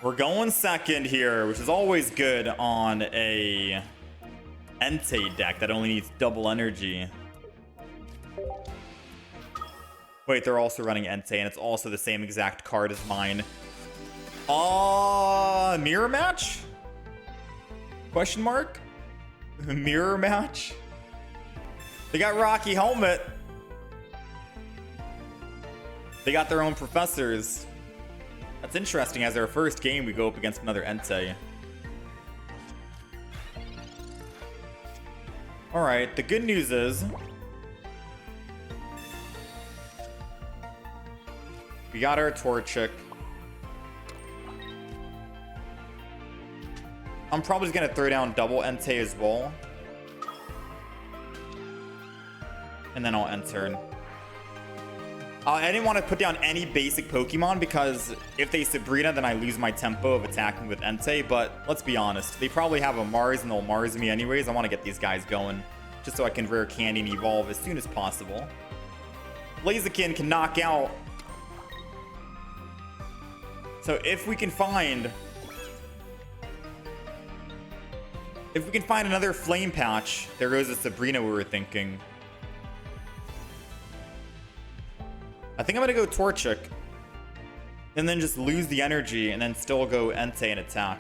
We're going second here, which is always good on a Entei deck that only needs double energy. Wait, they're also running Entei, and it's also the same exact card as mine. Mirror match? Question mark? Mirror match? They got Rocky Helmet. They got their own professors. That's interesting. As our first game, we go up against another Entei. Alright, the good news is we got our Torchic. I'm probably just gonna throw down double Entei as well. And then I'll end turn. I didn't want to put down any basic Pokemon because if they Sabrina, then I lose my tempo of attacking with Entei. But let's be honest, they probably have a Mars and they'll Mars me anyways. I want to get these guys going just so I can rare candy and evolve as soon as possible. Blaziken can knock out. So if we can find another Flame Patch, there goes a Sabrina we were thinking. I think I'm gonna go Torchic and then just lose the energy and then still go Entei and attack.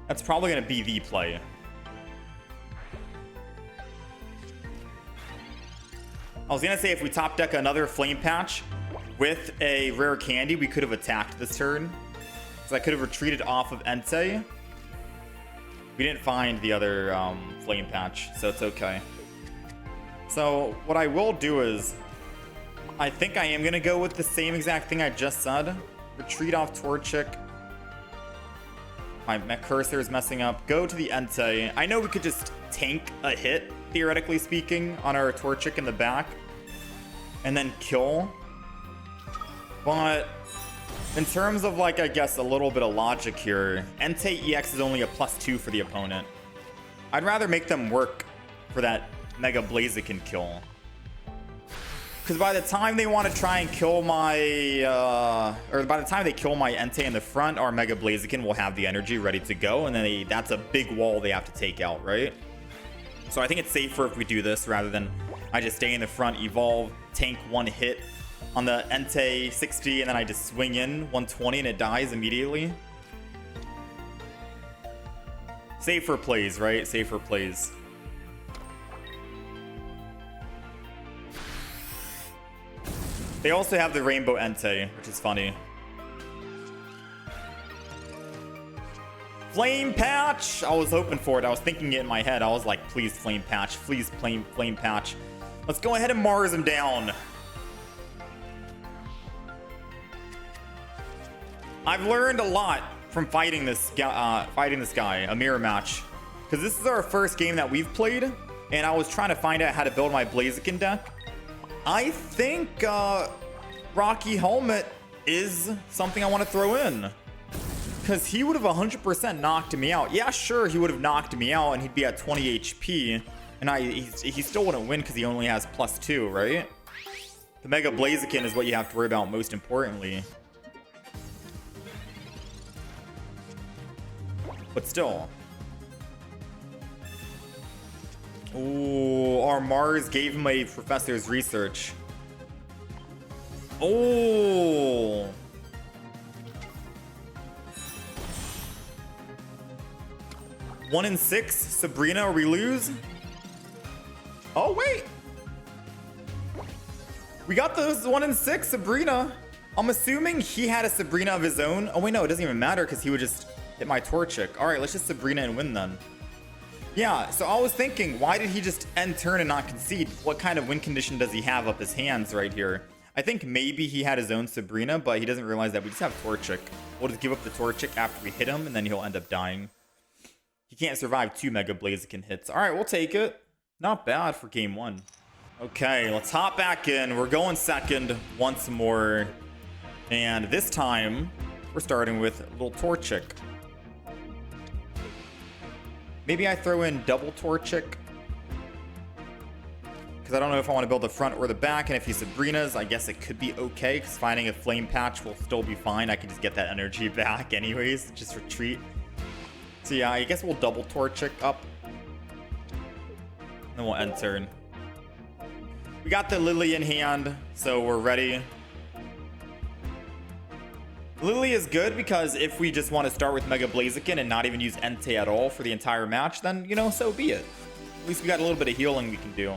That's probably gonna be the play. I was gonna say if we top deck another Flame Patch with a rare candy, we could have attacked this turn. So I could have retreated off of Entei. We didn't find the other Flame Patch, so it's okay. So what I will do is I think I am going to go with the same exact thing I just said. Retreat off Torchic. My cursor is messing up. Go to the Entei. I know we could just tank a hit, theoretically speaking, on our Torchic in the back. And then kill. But in terms of, like, I guess a little bit of logic here, Entei EX is only a +2 for the opponent. I'd rather make them work for that Mega Blaziken kill. Because by the time they want to try and kill my, or by the time they kill my Entei in the front, our Mega Blaziken will have the energy ready to go, and then that's a big wall they have to take out, right? So I think it's safer if we do this rather than I just stay in the front, evolve, tank one hit on the Entei 60, and then I just swing in 120 and it dies immediately. Safer plays, right? Safer plays. They also have the Rainbow Entei, which is funny. Flame Patch! I was hoping for it. I was thinking it in my head. I was like, please, Flame Patch. Please, Flame Patch. Let's go ahead and Mars him down. I've learned a lot from fighting this guy, a mirror match. Because this is our first game that we've played. And I was trying to find out how to build my Blaziken deck. I think Rocky Helmet is something I want to throw in. Because he would have 100% knocked me out. Yeah, sure, he would have knocked me out and he'd be at 20 HP. And he still wouldn't win because he only has +2, right? The Mega Blaziken is what you have to worry about most importantly. But still. Oh, our Mars gave him a Professor's Research. Oh. One in 6, Sabrina, or we lose. Oh, wait. We got those 1 in 6, Sabrina. I'm assuming he had a Sabrina of his own. Oh, wait, no, it doesn't even matter because he would just hit my Torchic. All right, let's just Sabrina and win then. Yeah, so I was thinking, why did he just end turn and not concede? What kind of win condition does he have up his hands right here? I think maybe he had his own Sabrina, but he doesn't realize that we just have Torchic. We'll just give up the Torchic after we hit him, and then he'll end up dying. He can't survive 2 Mega Blaziken hits. All right, we'll take it. Not bad for game 1. Okay, let's hop back in. We're going second once more. And this time, we're starting with a little Torchic. Maybe I throw in double Torchic. because I don't know if I want to build the front or the back. And if he Sabrinas, I guess it could be okay, because finding a flame patch will still be fine. I can just get that energy back anyways, just retreat. So yeah, I guess we'll double Torchic up. Then we'll end turn. We got the Lillie in hand, so we're ready. Lillie is good because if we just want to start with Mega Blaziken and not even use Entei at all for the entire match, then, you know, so be it. At least we got a little bit of healing we can do.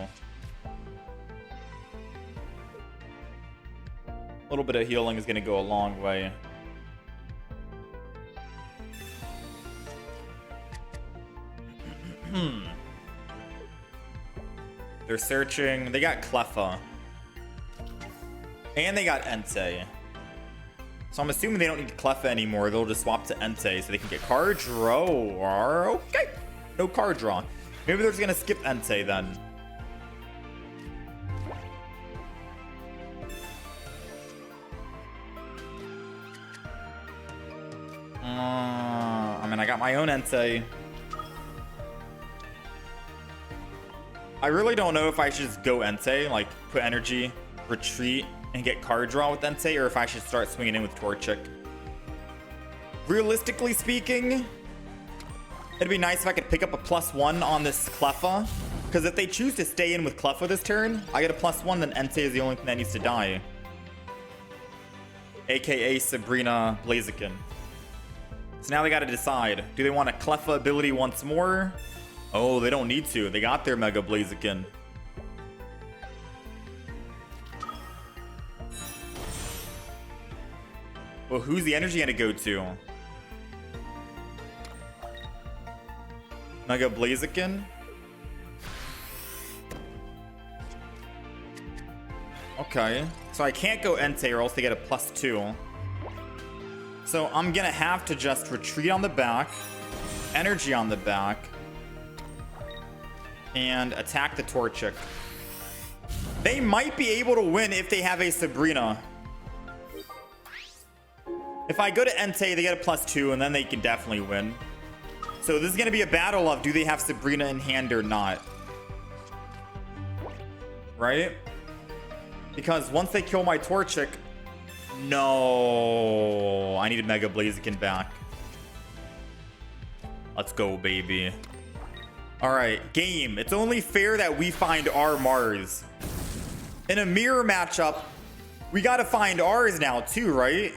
A little bit of healing is going to go a long way. They're searching. They got Cleffa. And they got Entei. So I'm assuming they don't need Cleffa anymore. They'll just swap to Entei so they can get card draw. Okay. No card draw. Maybe they're just going to skip Entei then. I mean, I got my own Entei. I really don't know if I should just go Entei, like put energy, retreat, and get card draw with Entei, or if I should start swinging in with Torchic. Realistically speaking, it'd be nice if I could pick up a +1 on this Cleffa, because if they choose to stay in with Cleffa this turn, I get a +1, then Entei is the only thing that needs to die. AKA Sabrina Blaziken. So now they gotta decide, do they want a Cleffa ability once more? Oh, they don't need to. They got their Mega Blaziken. Well, who's the energy gonna go to? Mega Blaziken? Okay. So I can't go Entei or else they get a +2. So I'm gonna have to just retreat on the back, energy on the back, and attack the Torchic. They might be able to win if they have a Sabrina. If I go to Entei, they get a +2, and then they can definitely win. So this is going to be a battle of, do they have Sabrina in hand or not? Right? Because once they kill my Torchic... No, I need a Mega Blaziken back. Let's go, baby. Alright, game. It's only fair that we find our Mars. In a mirror matchup, we gotta find ours now too, right?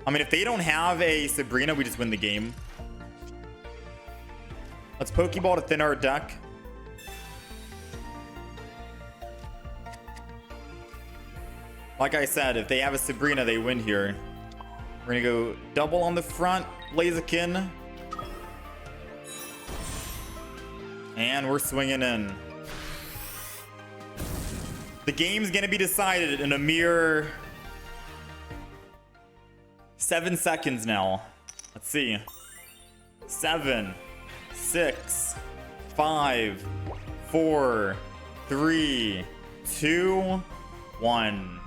I mean, if they don't have a Sabrina, we just win the game. Let's Pokeball to thin our deck. Like I said, if they have a Sabrina, they win here. We're gonna go double on the front, Blaziken. And we're swinging in. The game's gonna be decided in a mere 7 seconds now. Let's see. 7, 6, 5, 4, 3, 2, 1.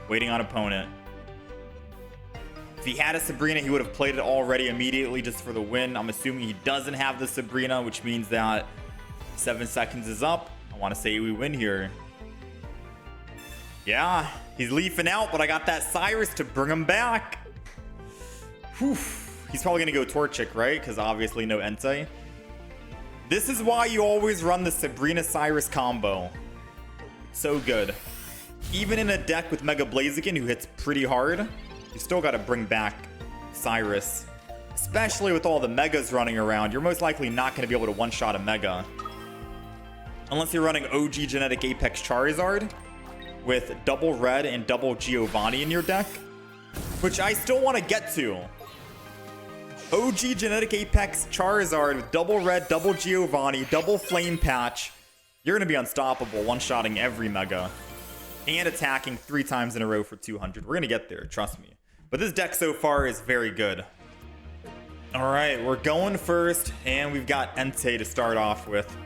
Waiting on opponent. If he had a Sabrina, he would have played it already immediately just for the win. I'm assuming he doesn't have the Sabrina, which means that 7 seconds is up. I want to say we win here. Yeah, he's leafing out, but I got that Cyrus to bring him back. Whew. He's probably going to go Torchic, right? Because obviously no Entei. This is why you always run the Sabrina-Cyrus combo. So good. Even in a deck with Mega Blaziken, who hits pretty hard, you still got to bring back Cyrus. Especially with all the Megas running around, you're most likely not going to be able to one-shot a Mega. Unless you're running OG Genetic Apex Charizard with double red and double Giovanni in your deck, which I still want to get to. OG Genetic Apex Charizard with double red, double Giovanni, double Flame Patch. You're going to be unstoppable one-shotting every Mega and attacking 3 times in a row for 200. We're going to get there, trust me. But this deck so far is very good. All right, we're going first, and we've got Entei to start off with.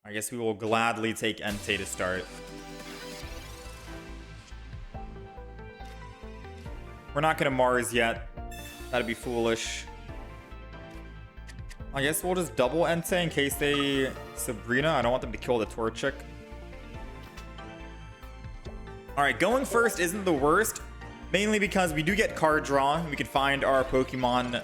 I guess we will gladly take Entei to start. We're not going to Mars yet. That'd be foolish. I guess we'll just double Entei in case they Sabrina. I don't want them to kill the Torchic. Alright, going first isn't the worst. Mainly because we do get card draw. We can find our Pokemon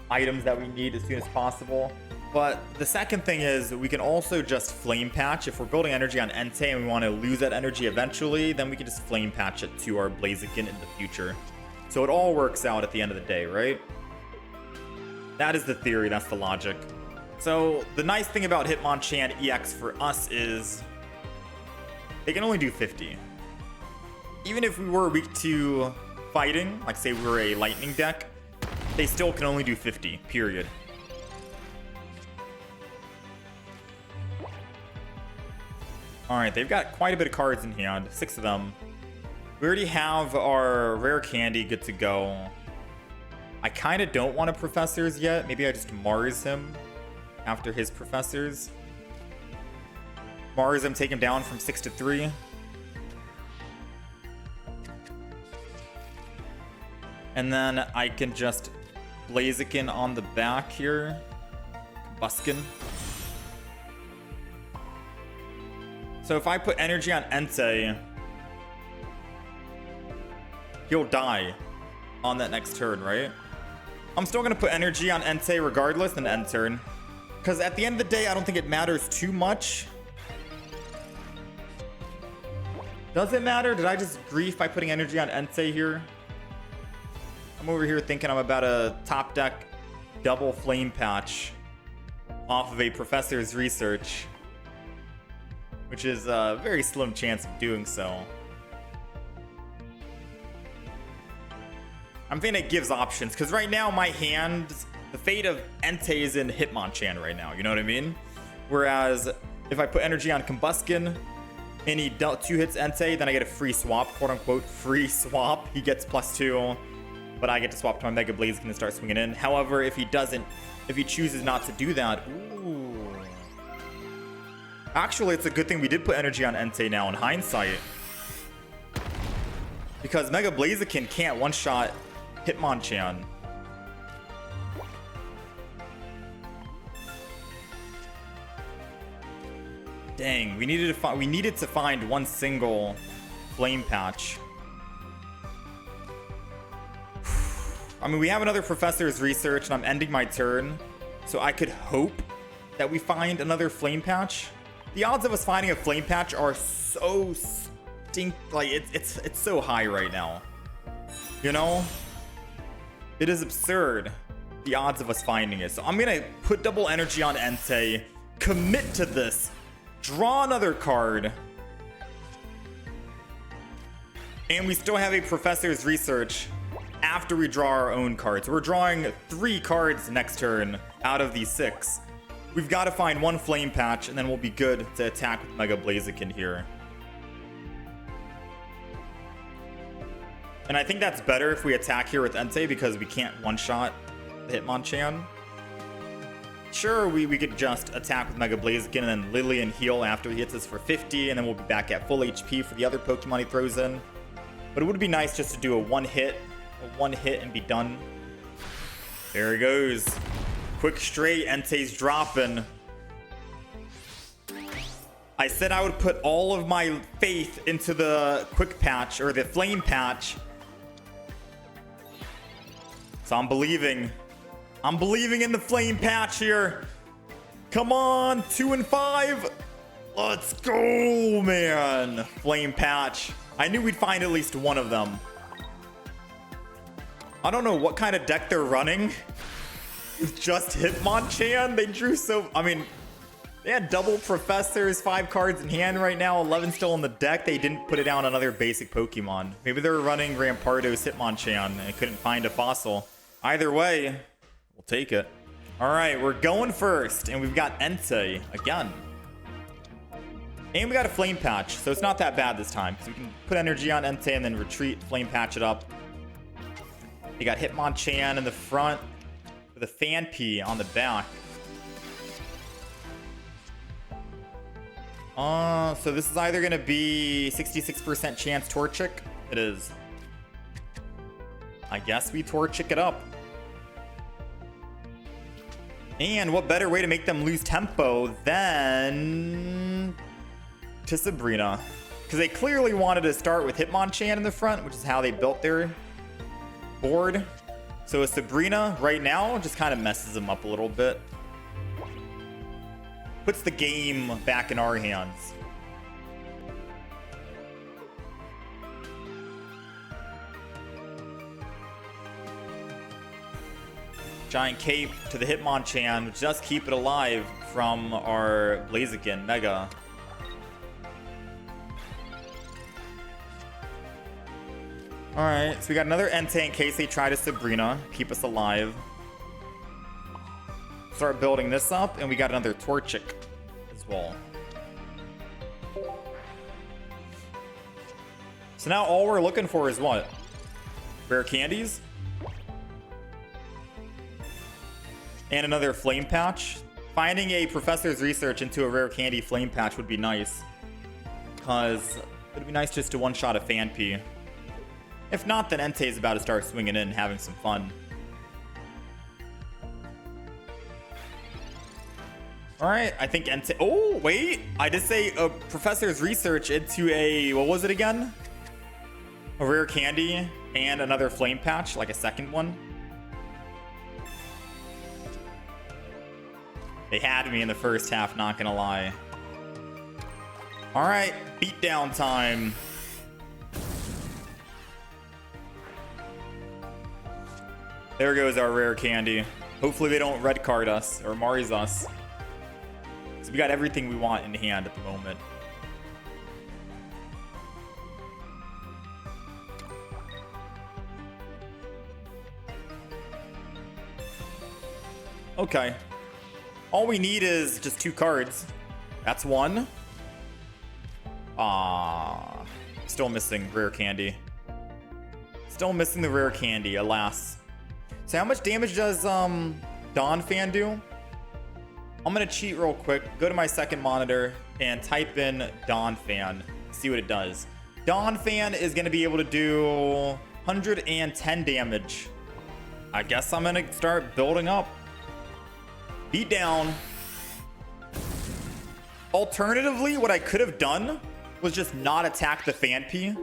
items that we need as soon as possible. But the second thing is we can also just Flame Patch. If we're building energy on Entei and we want to lose that energy eventually, then we can just Flame Patch it to our Blaziken in the future. So it all works out at the end of the day, right? That is the theory, that's the logic. So the nice thing about Hitmonchan EX for us is they can only do 50. Even if we were weak to fighting, like say we were a lightning deck, they still can only do 50, period. Alright, they've got quite a bit of cards in hand, 6 of them. We already have our rare candy good to go. I kind of don't want a Professors yet. Maybe I just Mars him after his Professors. Mars him, take him down from 6 to 3. And then I can just Blaziken on the back here. Combusken. So if I put energy on Entei, he'll die on that next turn, right? I'm still going to put energy on Entei regardless in end turn. Because at the end of the day, I don't think it matters too much. Does it matter? Did I just grief by putting energy on Entei here? I'm over here thinking I'm about a top deck double Flame Patch off of a Professor's Research, which is a very slim chance of doing so. I'm thinking it gives options, because right now my hand, the fate of Entei is in Hitmonchan right now, you know what I mean? Whereas if I put energy on Combusken and he dealt 2 hits Entei, then I get a free swap, quote unquote free swap. He gets +2, but I get to swap to my Mega Blaziken and start swinging in. However, if he doesn't, if he chooses not to do that, ooh. Actually, it's a good thing we did put energy on Entei now in hindsight, because Mega Blaziken can't one-shot Hitmonchan. Dang, we needed to find one single Flame Patch. I mean, we have another Professor's Research, and I'm ending my turn, so I could hope that we find another Flame Patch. The odds of us finding a Flame Patch are so like it's so high right now. You know? It is absurd, the odds of us finding it. So I'm gonna put double energy on Entei, commit to this, draw another card, and we still have a Professor's Research after we draw our own cards. We're drawing 3 cards next turn out of these 6. We've got to find one Flame Patch, and then we'll be good to attack with Mega Blaziken here. And I think that's better if we attack here with Entei, because we can't one-shot the Hitmonchan. Sure, we could just attack with Mega Blaziken and then Lillie and heal after he hits us for 50, and then we'll be back at full HP for the other Pokemon he throws in. But it would be nice just to do a one hit and be done. There he goes. Quick straight, Entei's dropping. I said I would put all of my faith into the Quick Patch, or the Flame Patch. So I'm believing. I'm believing in the Flame Patch here. Come on, 2 and 5. Let's go, man. Flame Patch. I knew we'd find at least one of them. I don't know what kind of deck they're running. It's just Hitmonchan. They drew so... I mean, they had double Professors, 5 cards in hand right now, 11 still in the deck. They didn't put it down on other basic Pokemon. Maybe they were running Rampardo's Hitmonchan and couldn't find a fossil. Either way, we'll take it. All right, we're going first, and we've got Entei again. And we got a Flame Patch, so it's not that bad this time, because we can put energy on Entei and then retreat, Flame Patch it up. You got Hitmonchan in the front with a Fanpy on the back. So this is either going to be 66% chance Torchic. It is. I guess we Torchic it up. And what better way to make them lose tempo than to Sabrina? Because they clearly wanted to start with Hitmonchan in the front, which is how they built their board. So a Sabrina right now just kind of messes them up a little bit. Puts the game back in our hands. Giant Cape to the Hitmonchan, just keep it alive from our Blaziken Mega. Alright, so we got another Entei in case they try to Sabrina. Keep us alive. Start building this up, and we got another Torchic as well. So now all we're looking for is what? Rare candies? And another flame patch. Finding a professor's research into a rare candy flame patch would be nice. Because it would be nice just to one-shot a Fanpy. If not, then Entei is about to start swinging in and having some fun. Alright, I think Entei... Oh, wait! I did say a professor's research into a... What was it again? A rare candy and another flame patch, like a second one. They had me in the first half, not gonna lie. Alright, beatdown time. There goes our rare candy. Hopefully they don't red card us or Mari's us. So we got everything we want in hand at the moment. Okay. All we need is just 2 cards. That's one. Still missing rare candy. Still missing the rare candy, alas. So how much damage does Donphan do? I'm gonna cheat real quick, go to my second monitor and type in Donphan, see what it does. Donphan is gonna be able to do 110 damage. I guess I'm gonna start building up. Beat down. Alternatively, what I could have done was just not attack the Fanpy.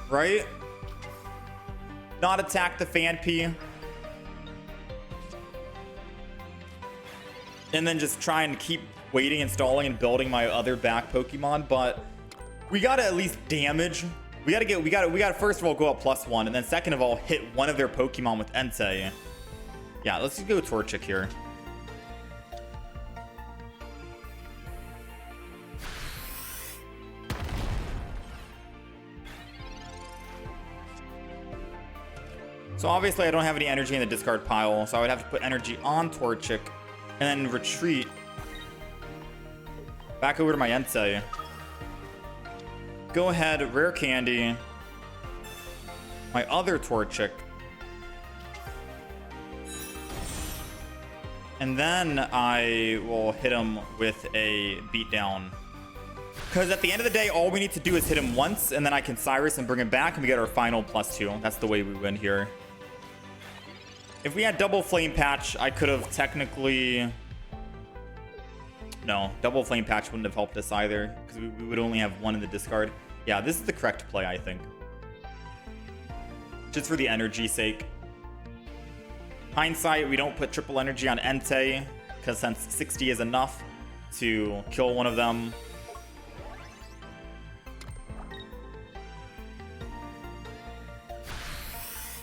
Right? Not attack the Fanpy. And then just try and keep waiting, installing, and building my other back Pokemon. But we gotta at least damage. We gotta first of all go up +1, and then second of all hit one of their Pokemon with Entei. Yeah, let's just go Torchic here. So obviously I don't have any energy in the discard pile, so I would have to put energy on Torchic and then retreat back over to my Entei. Go ahead, rare candy. My other Torchic. And then I will hit him with a beatdown. Because at the end of the day, all we need to do is hit him once, and then I can Cyrus and bring him back, and we get our final +2. That's the way we win here. If we had double flame patch, I could have technically... No, double flame patch wouldn't have helped us either, because we would only have one in the discard. Yeah, this is the correct play, I think. Just for the energy sake. Hindsight, we don't put triple energy on Entei, because since 60 is enough to kill one of them.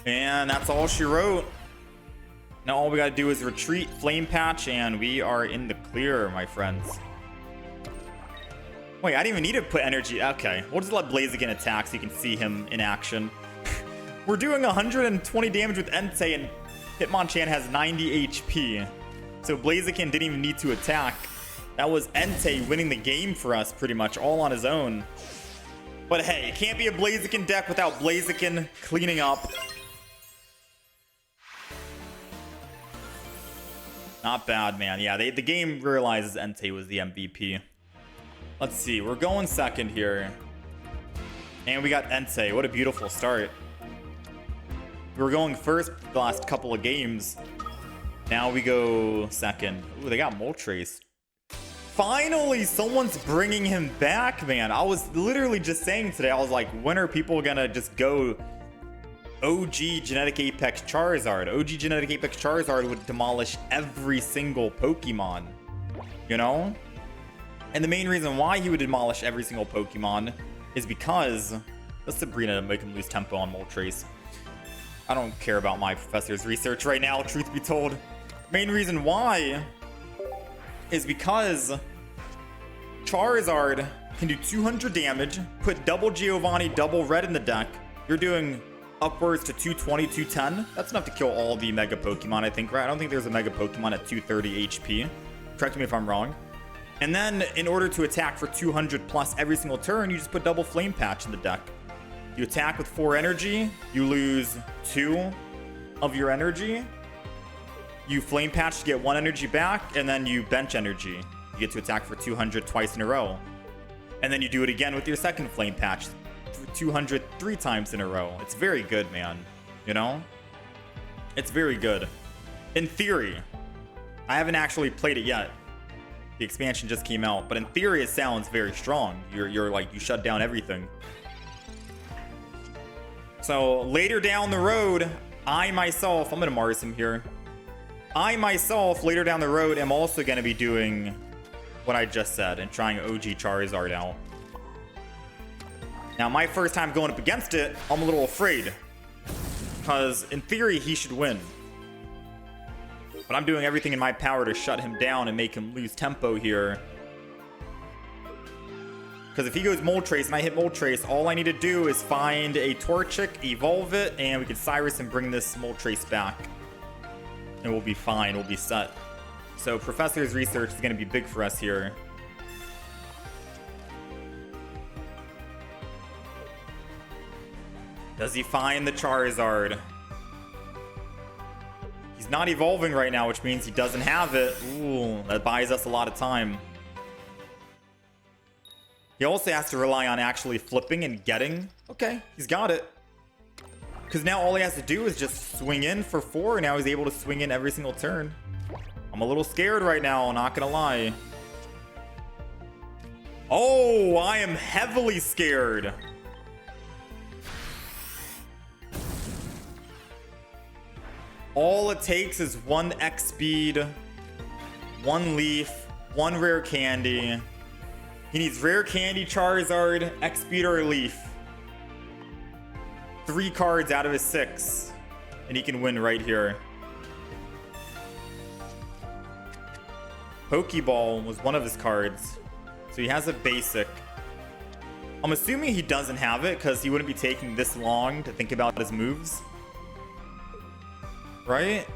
And that's all she wrote. Now all we gotta do is retreat, flame patch, and we are in the clear, my friends. Wait, I didn't even need to put energy. Okay, we'll just let Blaziken attack so you can see him in action. We're doing 120 damage with Entei, and Hitmonchan has 90 HP. So Blaziken didn't even need to attack. That was Entei winning the game for us pretty much all on his own. But hey, it can't be a Blaziken deck without Blaziken cleaning up. Not bad, man. Yeah, the game realizes Entei was the MVP. Let's see. We're going second here. And we got Entei. What a beautiful start. We were going first the last couple of games. Now we go second. Ooh, they got Moltres. Finally, someone's bringing him back, man. I was literally just saying today, I was like, when are people gonna just go OG Genetic Apex Charizard? OG Genetic Apex Charizard would demolish every single Pokemon, you know? And the main reason why he would demolish every single Pokemon is because the Sabrina make him lose tempo on Moltres. I don't care about my professor's research right now, truth be told. Main reason why is because Charizard can do 200 damage, put double Giovanni, double red in the deck. You're doing upwards to 220, 210. That's enough to kill all the Mega Pokemon, I think, right? I don't think there's a Mega Pokemon at 230 HP. Correct me if I'm wrong. And then, in order to attack for 200 plus every single turn, you just put double Flame Patch in the deck. You attack with 4 energy, you lose 2 of your energy. You Flame Patch to get 1 energy back, and then you bench energy. You get to attack for 200 twice in a row. And then you do it again with your second Flame Patch, 200 3 times in a row. It's very good, man. You know? It's very good. In theory. I haven't actually played it yet. The expansion just came out, but in theory it sounds very strong. You're like, you shut down everything. So later down the road, I myself, I'm gonna Mars him here. I myself, later down the road, am also gonna be doing what I just said and trying OG Charizard out. Now, my first time going up against it, I'm a little afraid. Because in theory, he should win. But I'm doing everything in my power to shut him down and make him lose tempo here. Because if he goes Moltres and I hit Moltres, all I need to do is find a Torchic, evolve it, and we can Cyrus and bring this Moltres back. And we'll be fine, we'll be set. So Professor's research is going to be big for us here. Does he find the Charizard? He's not evolving right now, which means he doesn't have it. Ooh, that buys us a lot of time. He also has to rely on actually flipping and getting. Okay, he's got it. Because now all he has to do is just swing in for 4, and now he's able to swing in every single turn. I'm a little scared right now, not gonna lie. Oh, I am heavily scared. All it takes is 1 X speed, 1 leaf, 1 rare candy. He needs rare candy, Charizard, X speed, or leaf. 3 cards out of his 6, and he can win right here. Pokeball was one of his cards, so he has a basic. I'm assuming he doesn't have it because he wouldn't be taking this long to think about his moves. Right?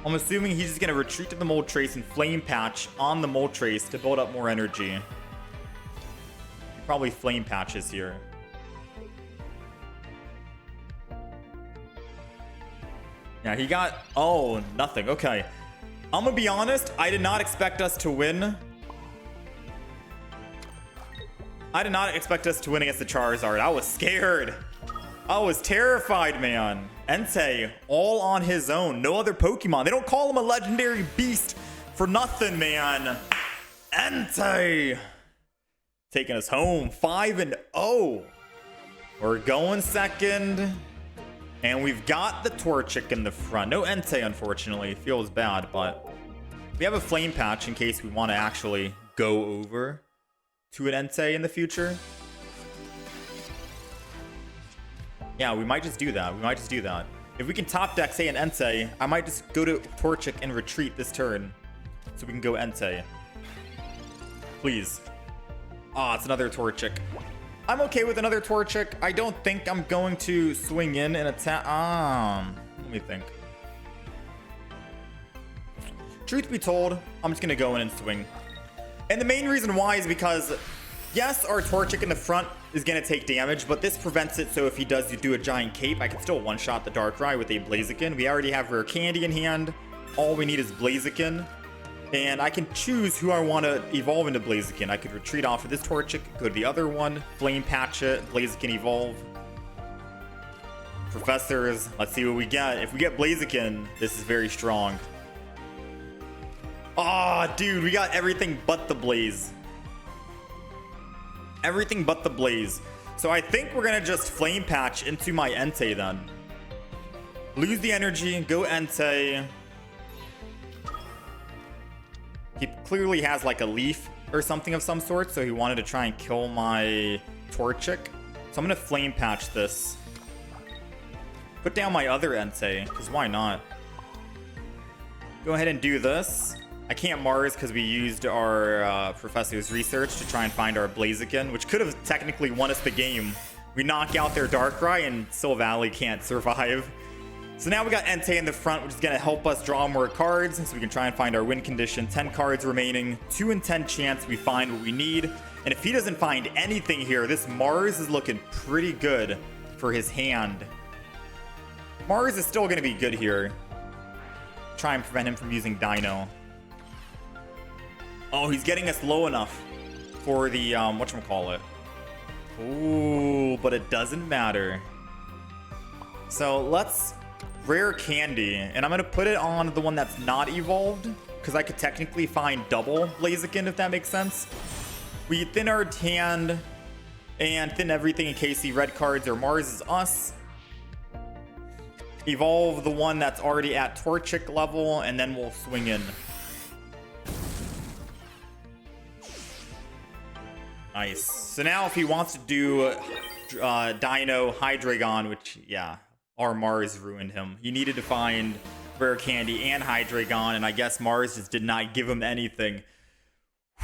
I'm assuming he's just going to retreat to the Moltres and Flame Patch on the Moltres to build up more energy. He probably Flame Patches here. Yeah, he got... Oh, nothing. Okay. I'm going to be honest. I did not expect us to win. I did not expect us to win against the Charizard. I was scared. I was terrified, man. Entei, all on his own. No other Pokemon. They don't call him a legendary beast for nothing, man. Entei. Taking us home. 5-0. We're going second. And we've got the Torchic in the front. No Entei, unfortunately. Feels bad, but we have a Flame Patch in case we want to actually go over to an Entei in the future. Yeah, we might just do that. We might just do that. If we can top deck, say, an Entei, I might just go to Torchic and retreat this turn. So we can go Entei. Please. Ah, it's another Torchic. I'm okay with another Torchic. I don't think I'm going to swing in and attack. Let me think. Truth be told, I'm just going to go in and swing. And the main reason why is because, yes, our Torchic in the front is going to take damage, but this prevents it, so if he does do a giant cape, I can still one-shot the Darkrai with a Blaziken. We already have rare candy in hand. All we need is Blaziken. And I can choose who I want to evolve into Blaziken. I could retreat off of this Torchic, go to the other one, Flame Patch it, Blaziken evolve. Professors, let's see what we get. If we get Blaziken, this is very strong. Oh, dude, we got everything but the Blaze. Everything but the Blaze. So I think we're gonna just Flame Patch into my Entei then. Lose the energy, go Entei. He clearly has like a leaf or something of some sort, so he wanted to try and kill my Torchic. So I'm gonna Flame Patch this. Put down my other Entei, because why not? Go ahead and do this. I can't Mars because we used our Professor's research to try and find our Blaziken, which could have technically won us the game. We knock out their Darkrai and Sil Valley can't survive. So now we got Entei in the front, which is going to help us draw more cards so we can try and find our win condition. 10 cards remaining, 2 in 10 chance we find what we need. And if he doesn't find anything here, this Mars is looking pretty good for his hand. Mars is still going to be good here. Try and prevent him from using Dino. Oh, he's getting us low enough for the, whatchamacallit. Ooh, but it doesn't matter. So let's rare candy, and I'm going to put it on the one that's not evolved, because I could technically find double Blaziken, if that makes sense. We thin our hand and thin everything in case the red cards or Mars is us. Evolve the one that's already at Torchic level, and then we'll swing in. Nice. So now if he wants to do Dino Hydreigon, which, yeah, our Mars ruined him. He needed to find Rare Candy and Hydreigon, and I guess Mars just did not give him anything.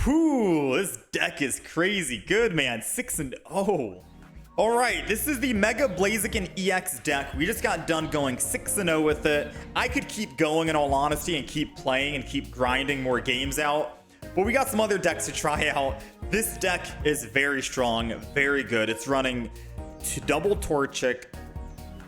Whew, this deck is crazy good, man. 6-0. All right, this is the Mega Blaziken EX deck. We just got done going 6-0 with it. I could keep going in all honesty and keep playing and keep grinding more games out. But we got some other decks to try out. This deck is very strong, very good. It's running double Torchic,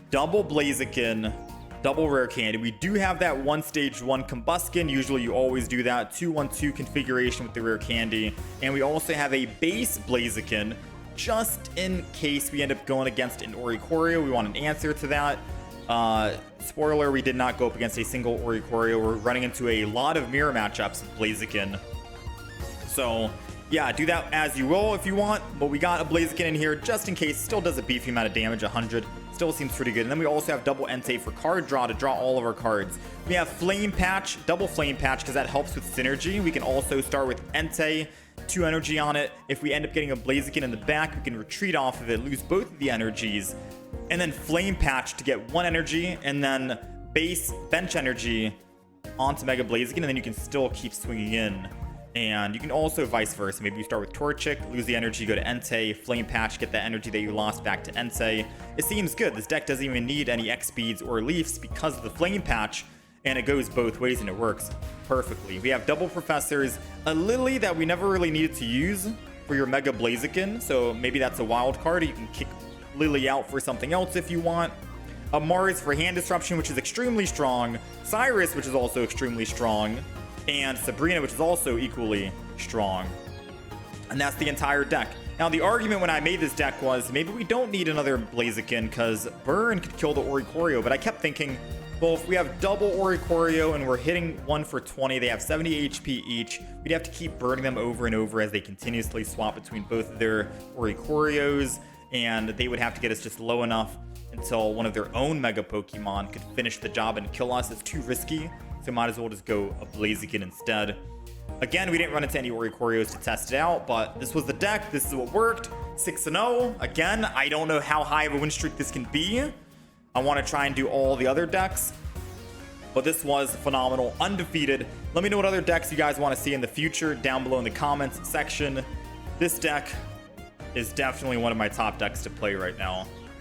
double Blaziken, double Rare Candy. We do have that one stage 1 Combusken. Usually you always do that. 2-1-2 configuration with the Rare Candy. And we also have a base Blaziken, just in case we end up going against an Oricorio. We want an answer to that. Spoiler, we did not go up against a single Oricorio. We're running into a lot of mirror matchups with Blaziken. So, yeah, do that as you will if you want, but we got a Blaziken in here just in case. Still does a beefy amount of damage, 100. Still seems pretty good. And then we also have double Entei for card draw to draw all of our cards. We have Flame Patch, double Flame Patch, because that helps with synergy. We can also start with Entei, 2 energy on it. If we end up getting a Blaziken in the back, we can retreat off of it, lose both of the energies, and then Flame Patch to get 1 energy, and then base bench energy onto Mega Blaziken, and then you can still keep swinging in. And you can also vice versa. Maybe you start with Torchic, lose the energy, go to Entei, Flame Patch, get that energy that you lost back to Entei. It seems good. This deck doesn't even need any X speeds or leafs because of the Flame Patch, and it goes both ways and it works perfectly. We have double Professors, a Lillie that we never really needed to use for your Mega Blaziken, so maybe that's a wild card. You can kick Lillie out for something else if you want. A Mars for hand disruption, which is extremely strong. Cyrus, which is also extremely strong. And Sabrina, which is also equally strong. And that's the entire deck. Now, the argument when I made this deck was maybe we don't need another Blaziken because Burn could kill the Oricorio, but I kept thinking, well, if we have double Oricorio and we're hitting 1 for 20, they have 70 HP each, we'd have to keep burning them over and over as they continuously swap between both of their Oricorios, and they would have to get us just low enough until one of their own Mega Pokemon could finish the job and kill us. It's too risky. So might as well just go a Blaziken instead. Again, we didn't run into any Oricorios to test it out, but this was the deck. This is what worked. 6-0. Again, I don't know how high of a win streak this can be. I want to try and do all the other decks, but this was phenomenal. Undefeated. Let me know what other decks you guys want to see in the future down below in the comments section. This deck is definitely one of my top decks to play right now.